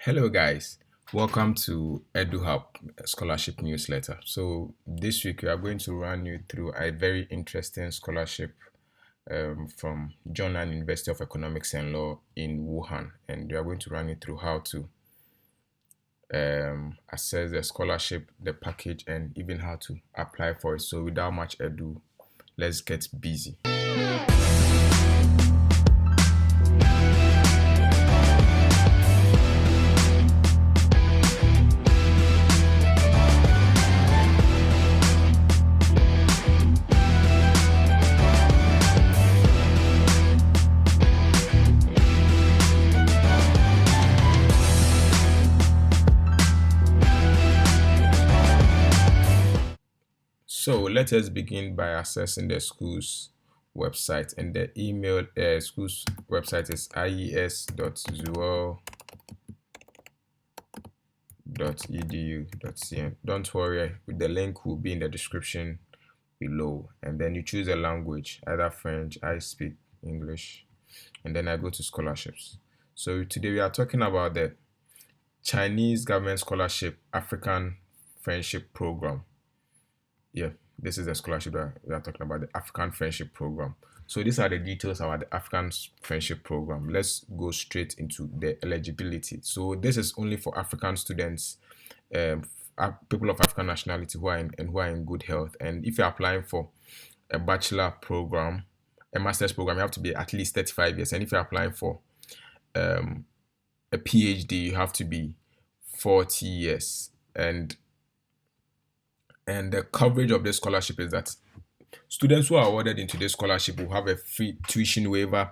Hello, guys. Welcome to EduHub Scholarship Newsletter. So, this week we are going to run you through a very interesting scholarship from Zhongnan University of Economics and Law in Wuhan, and we are going to run you through how to assess the scholarship, the package, and even how to apply for it. So, without much ado, let's get busy. So let us begin by accessing the school's website, and the email school's website is ies.zuo.edu.cn. Don't worry, the link will be in the description below, and then you choose a language, either French. I speak English, and then I go to scholarships. So today we are talking about the Chinese Government Scholarship African Friendship Program. Yeah, this is the scholarship that we are talking about, the African Friendship Program. So these are the details about the African Friendship Program. Let's go straight into the eligibility. So this is only for African students, people of African nationality who are in good health. And if you're applying for a bachelor program, a master's program, you have to be at least 35 years. And if you're applying for a PhD, you have to be 40 years. And the coverage of this scholarship is that students who are awarded into this scholarship will have a free tuition waiver,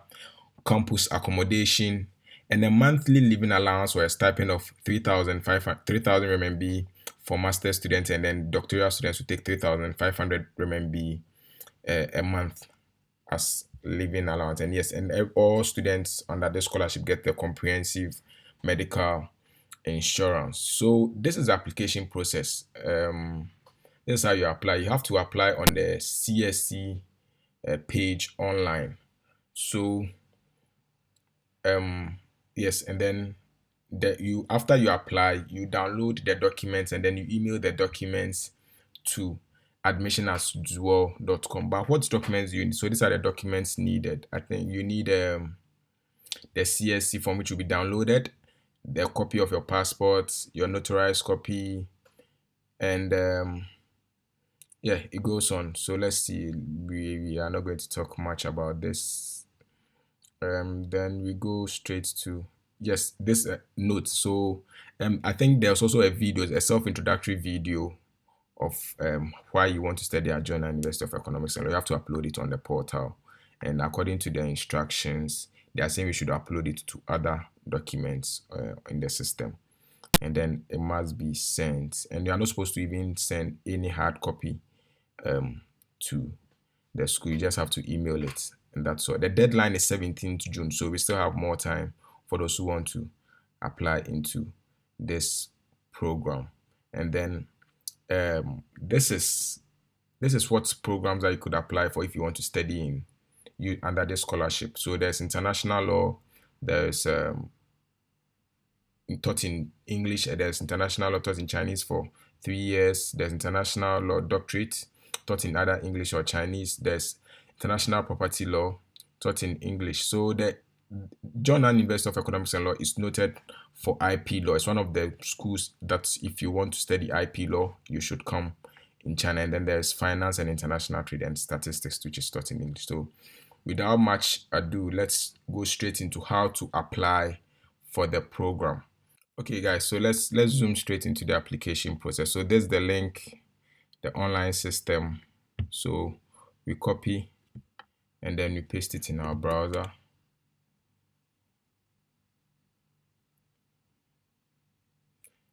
campus accommodation, and a monthly living allowance or a stipend of 3,000 RMB for master students, and then doctoral students will take 3,500 RMB a month as living allowance. And yes, and all students under this scholarship get the comprehensive medical insurance. So this is the application process. This is how you apply. You have to apply on the CSC page online. So yes, and then after you apply, you download the documents, and then you email the documents to admission@zuo.com. But what documents do you need? So these are the documents needed. I think you need the CSC form, which will be downloaded, the copy of your passport, your notarized copy, and yeah, it goes on. So let's see. We are not going to talk much about this. Then we go straight to this note. So I think there's also a video, a self-introductory video of why you want to study at Zhongnan University of Economics, and you have to upload it on the portal. And according to the instructions, they are saying we should upload it to other documents in the system, and then it must be sent. And you are not supposed to even send any hard copy to the school. You just have to email it, and that's all. The deadline is 17th June, so we still have more time for those who want to apply into this program. And then this is what programs that you could apply for if you want to study under this scholarship. So there's international law, there's taught in English, there's international law taught in Chinese for 3 years, there's international law doctorate taught in either English or Chinese, there's international property law taught in English. So the Zhongnan University of Economics and Law is noted for IP law. It's one of the schools that if you want to study IP law, you should come in China. And then there's finance and international trade and statistics, which is taught in English. So without much ado, let's go straight into how to apply for the program. Okay, guys, so let's zoom straight into the application process. So there's the link, the online system. So we copy and then we paste it in our browser.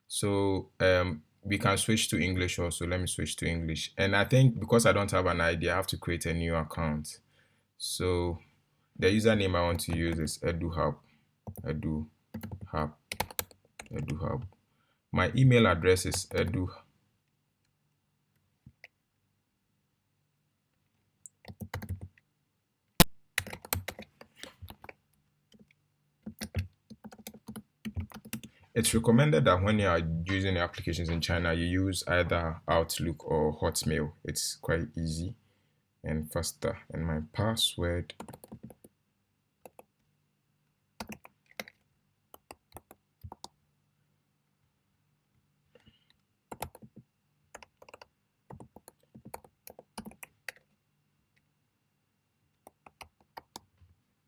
So we can switch to English also. Let me switch to English. And I think because I don't have an ID, I have to create a new account. So the username I want to use is eduhub. My email address is edu It's recommended that when you are using applications in China, you use either Outlook or Hotmail. It's quite easy and faster. And my password,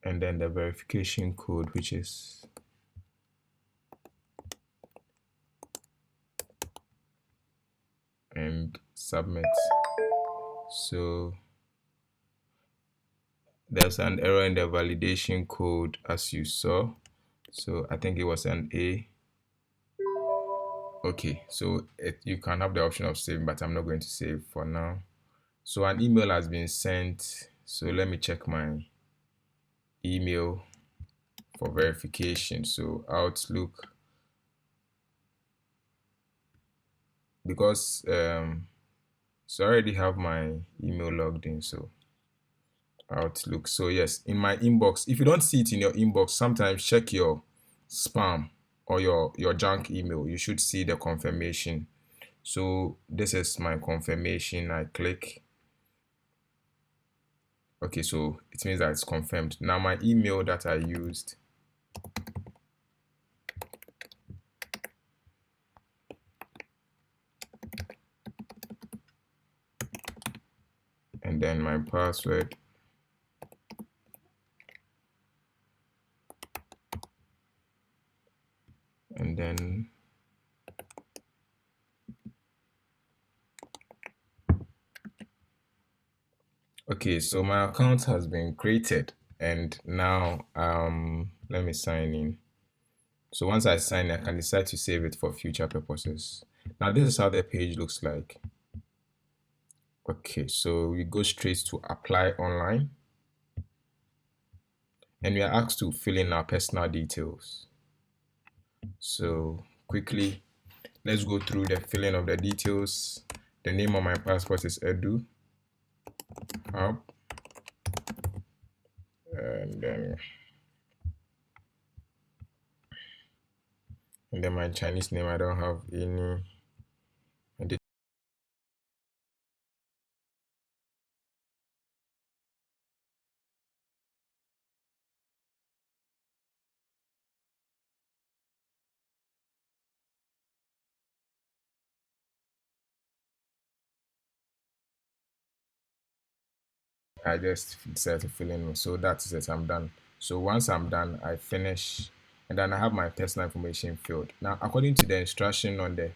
and then the verification code, which is and submit. So there's an error in the validation code as you saw. So I think it was an A. Okay, so you can have the option of saving, but I'm not going to save for now. So an email has been sent. So let me check my email for verification. So Outlook, because so I already have my email logged in. So Outlook. So yes, in my inbox. If you don't see it in your inbox, sometimes check your spam or your junk email. You should see the confirmation. So this is my confirmation. I click. Okay, so it means that it's confirmed. Now my email that I used, and then my password, and then okay, so my account has been created, and now let me sign in. So once I sign in, I can decide to save it for future purposes. Now this is how the page looks like. Okay, so we go straight to apply online, and we are asked to fill in our personal details. So quickly, let's go through the filling of the details. The name of my passport is Edu Hub, and then my Chinese name, I don't have any. I just decided to fill in. So that's it, I'm done. So once I'm done, I finish, and then I have my personal information filled. Now, according to the instruction on the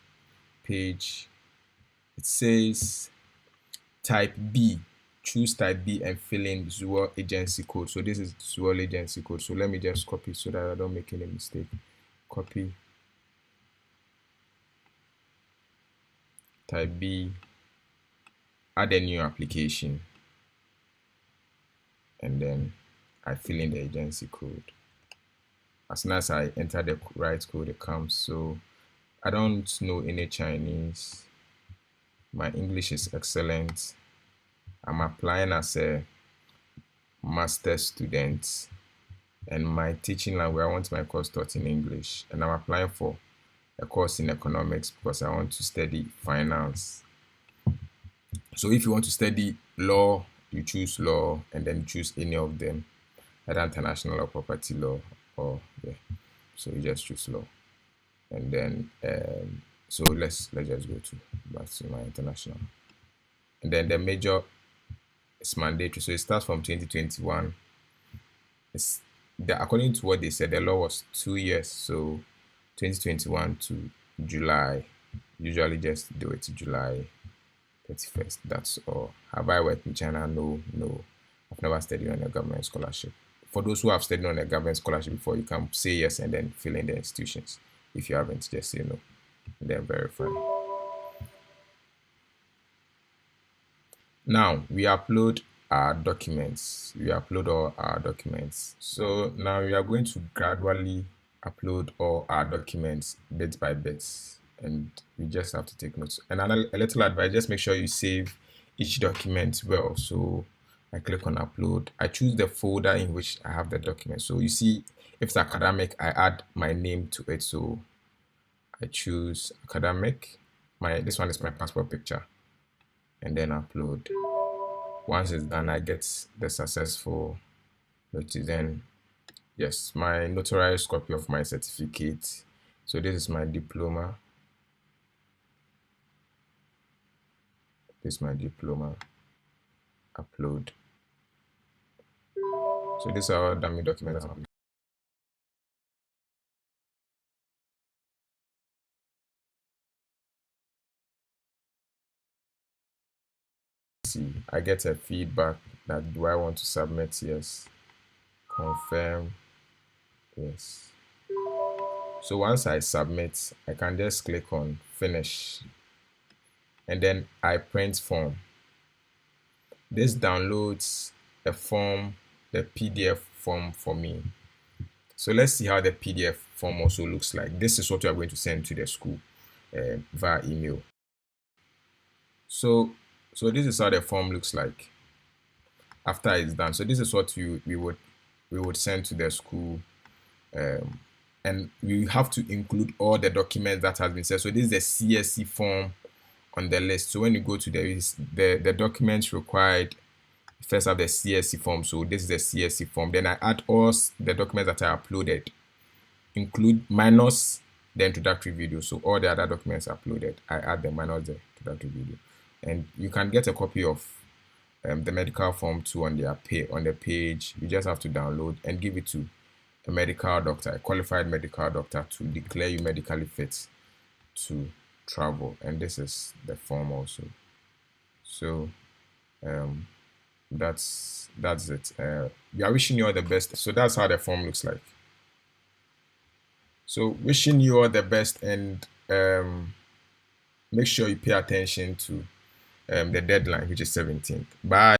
page, it says type B, choose type B and fill in Zuo agency code. So this is Zuo agency code. So let me just copy so that I don't make any mistake. Copy, type B, add a new application, and then I fill in the agency code. As soon as I enter the right code, it comes. So I don't know any Chinese. My English is excellent. I'm applying as a master's student, and my teaching language, I want my course taught in English, and I'm applying for a course in economics because I want to study finance. So if you want to study law, you choose law, and then choose any of them, either international or property law, or yeah. So you just choose law, and then so let's just go to back to my international, and then the major is mandatory. So it starts from 2021. According to what they said, the law was 2 years. So 2021 to July. Usually just do it to July 31st. That's all. Have I worked in China? No. I've never studied on a government scholarship. For those who have studied on a government scholarship before, you can say yes and then fill in the institutions. If you haven't, just say no and then verify. Now we upload our documents. We upload all our documents. So now we are going to gradually upload all our documents bit by bit, and we just have to take notes. And a little advice: just make sure you save each document well. So I click on upload. I choose the folder in which I have the document. So you see, if it's academic, I add my name to it. So I choose academic. This one is my passport picture, and then upload. Once it's done, I get the successful notice. Then yes, my notarized copy of my certificate. So this is my diploma. This is my diploma. Upload. So these are all dummy documents. See, I get a feedback that do I want to submit? Yes. Confirm. Yes. So once I submit, I can just click on finish, and then I print form. This downloads a form, the PDF form for me. So let's see how the PDF form also looks like. This is what we are going to send to the school via email. So this is how the form looks like after it's done. So this is what we would send to the school, and we have to include all the documents that has been said. So this is the CSC form on the list. So when you go to the documents required, first have the CSC form. So this is the CSC form. Then I add all the documents that I uploaded, include minus the introductory video. So all the other documents uploaded, I add them minus the introductory video. And you can get a copy of the medical form too on the page. You just have to download and give it to a medical doctor, a qualified medical doctor, to declare you medically fit to travel. And this is the form also. So that's it. We are wishing you all the best. So that's how the form looks like. So wishing you all the best, and make sure you pay attention to the deadline, which is 17th. Bye.